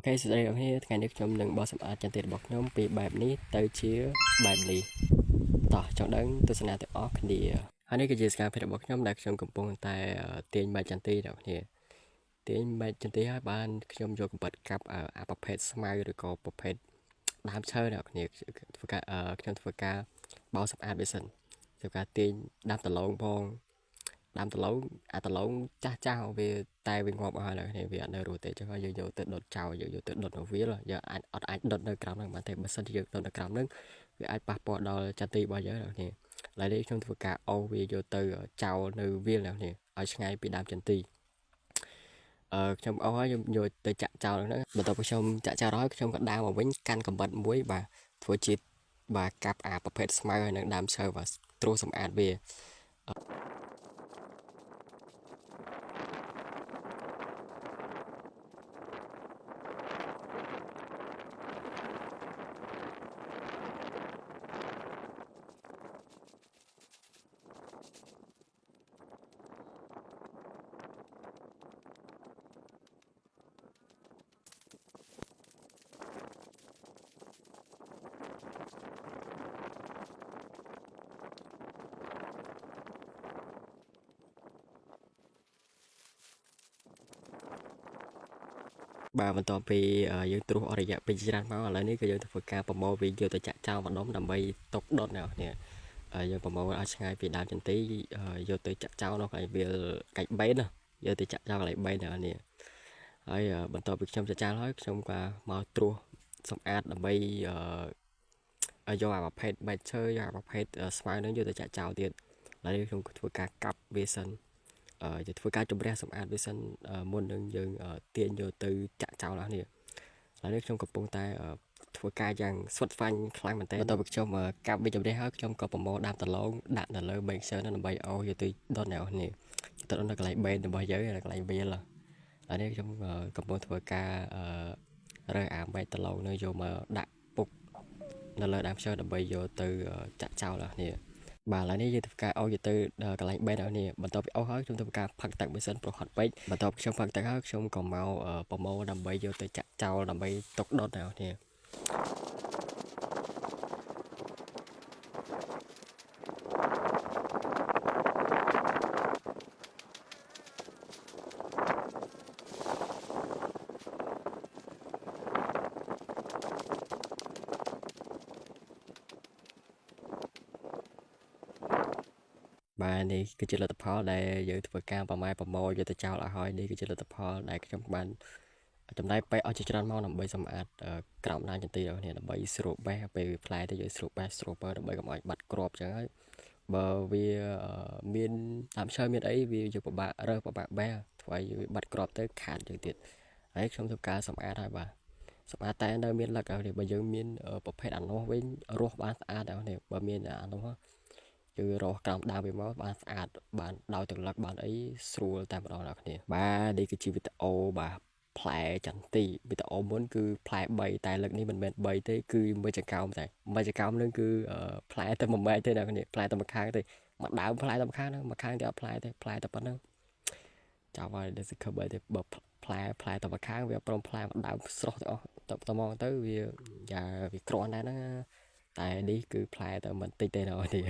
Ok, sau đây làថ្ងៃនេះខ្ញុំនឹងបោះសម្អាតចន្ទៈរបស់ខ្ញុំពីបែបនេះទៅជាបែបនេះតោះចង់ដឹងទស្សនាទាំងអស់គ្នាហើយនេះគឺជាសកម្មភាពរបស់ខ្ញុំដែលខ្ញុំកំពុងតែទាញបែបចន្ទៈដល់គ្នាទាញបែបចន្ទៈឲ្យបានខ្ញុំយកកំបិតកាប់អាប្រភេទស្មៅឬក៏ប្រភេទដើមឈើដល់គ្នាធ្វើការខ្ញុំធ្វើការបោះសម្អាតវាសិនធ្វើការទាញដាំដលងផងដាំដលងអាដលងចាស់ចាស់វាតែវាងាប់អស់ហើយនេះវាអត់នៅរស់ទេចឹងហើយយើងយកទៅដុតចោលយើងយកទៅដុតនៅវាលយើងអាចដុតនៅក្រោមហ្នឹងបានទេបើសិនជាយើងដុតនៅក្រោមហ្នឹងវាអាចប៉ះពាល់ដល់ចន្ទិរបស់យើងនេះឥឡូវនេះខ្ញុំធ្វើការអូសវាយកទៅចោលនៅវាលនេះឲ្យឆ្ងាយពីដើមចន្ទិខ្ញុំអូសហើយខ្ញុំយកទៅចាក់ចោលហ្នឹងបន្ទាប់ពីខ្ញុំចាក់ចោលហើយខ្ញុំក៏ដើរមកវិញកាន់កំបិតមួយបាទធ្វើជាបាទកាប់អាប្រភេទស្មៅហើយនឹងដើមឈើបាទត្រួសសម្អាតវាបាទបន្ទាប់ពីយើងត្រួសអស់រយៈពេលច្រើនមកឥឡូវនេះក៏យើងធ្វើការប្រមូលវាយកទៅចាក់ចោលម្ដុំដើម្បីទុកដុតអ្នកនេះយើងប្រមូលឲ្យឆ្ងាយពីដើមចន្ទិយកទៅចាក់ចោលនៅកន្លែងវាលកាច់បេនយកទៅចាក់ចោលកន្លែងបេនអ្នកនេះហើយបន្ទាប់ពីខ្ញុំចាក់ចោលហើយខ្ញុំក៏មកត្រួសសម្អាតដើម្បីយកអាប្រភេទបែកឈើយកអាប្រភេទស្មៅនឹងយកទៅចាក់ចោលទៀតឥឡូវខ្ញុំធ្វើការកាប់វាសិនจะធ្វើការជំរះសម្អាតវាសិនមុននឹងយើងទាញយកទៅចាក់ចោលនេះឥឡូវនេះខ្ញុំកំពុងតែធ្វើការយ៉ាងស្វិតស្វាញខ្លាំងមែនទែនបន្ទាប់ពីខ្ញុំកាប់វាជំរះហើយខ្ញុំក៏ប្រមូលដាំដលងដាក់នៅលើបែកឈើនោះដើម្បីឲ្យយកទៅដុតអ្នកនេះទៅដុតនៅកន្លែងបេនរបស់យើងនៅកន្លែងវាលឥឡូវនេះខ្ញុំកំពុងធ្វើការរើសអាបែកដលងនោះយកមកដាក់ពុកនៅលើដើមឈើដើម្បីយកទៅចាក់ចោលនេះបាទឥឡូវនេះយើងធ្វើការអូសយកទៅកន្លែងបេននេះបន្ទាប់ពីអូសហើយខ្ញុំធ្វើការផឹកទឹកវាសិនព្រោះហត់ពេកបន្ទាប់ខ្ញុំផឹកទឹកហើយខ្ញុំក៏មកប្រមូលដើម្បីយកទៅចាក់ចោលដើម្បីទុកដុតនេះបាទនេះគឺជាលទ្ធផលដែលយើងធ្វើការប្រមូលយកទៅចោលឲ្យហើយនេះគឺជាលទ្ធផលដែលខ្ញុំបានចំណាយពេលអស់ជាច្រើនមកដើម្បីសម្អាតក្រោមដើមចន្ទិនេះដើម្បីស្រូបបេះពេលផ្លែទៅយើងស្រូបបេះស្រូបដើម្បីកុំឲ្យបាត់គ្រាប់ចឹងហើយបើវាមានដើមឈើមានអីវាយកពិបាករើសពិបាកបេះធ្វើឲ្យវាបាត់គ្រាប់ទៅខាតយើងទៀតហើយខ្ញុំធ្វើការសម្អាតហើយបាទសម្អាតតែនៅមានលក្ខណៈបើយើងមានប្រភេទអានោះវិញរស់បានស្អាតនេះបើមានអានោះយើងរកក្រោមដើមវាមកបានស្អាតបានដោយទឹកលឹកបានអីស្រួលតែម្ដងអ្នកគ្នាបាទនេះគឺជាវីដេអូបាទផ្លែចន្ទិវីដេអូមុនគឺផ្លែ3តែលើកនេះមិនមែន3ទេគឺមួយចង្កោមតែមួយចង្កោមនឹងគឺផ្លែតែមួយម៉ែទេអ្នកគ្នាផ្លែតែមួយខាងទេមួយដើមផ្លែតែមួយខាងហ្នឹងមួយខាងទៀតអត់ផ្លែទេផ្លែតែប៉ុណ្្នឹងចាំឲ្យដល់សិខបើទេបើផ្លែតែមួយខាងវាព្រមផ្លែមួយដើមស្រស់ទាំងអស់តមកទៅវាយ៉ាវាក្រាន់ដែរហ្នឹងតែនេះគឺផ្លែតែមិនតិចទេអ្នកគ្នា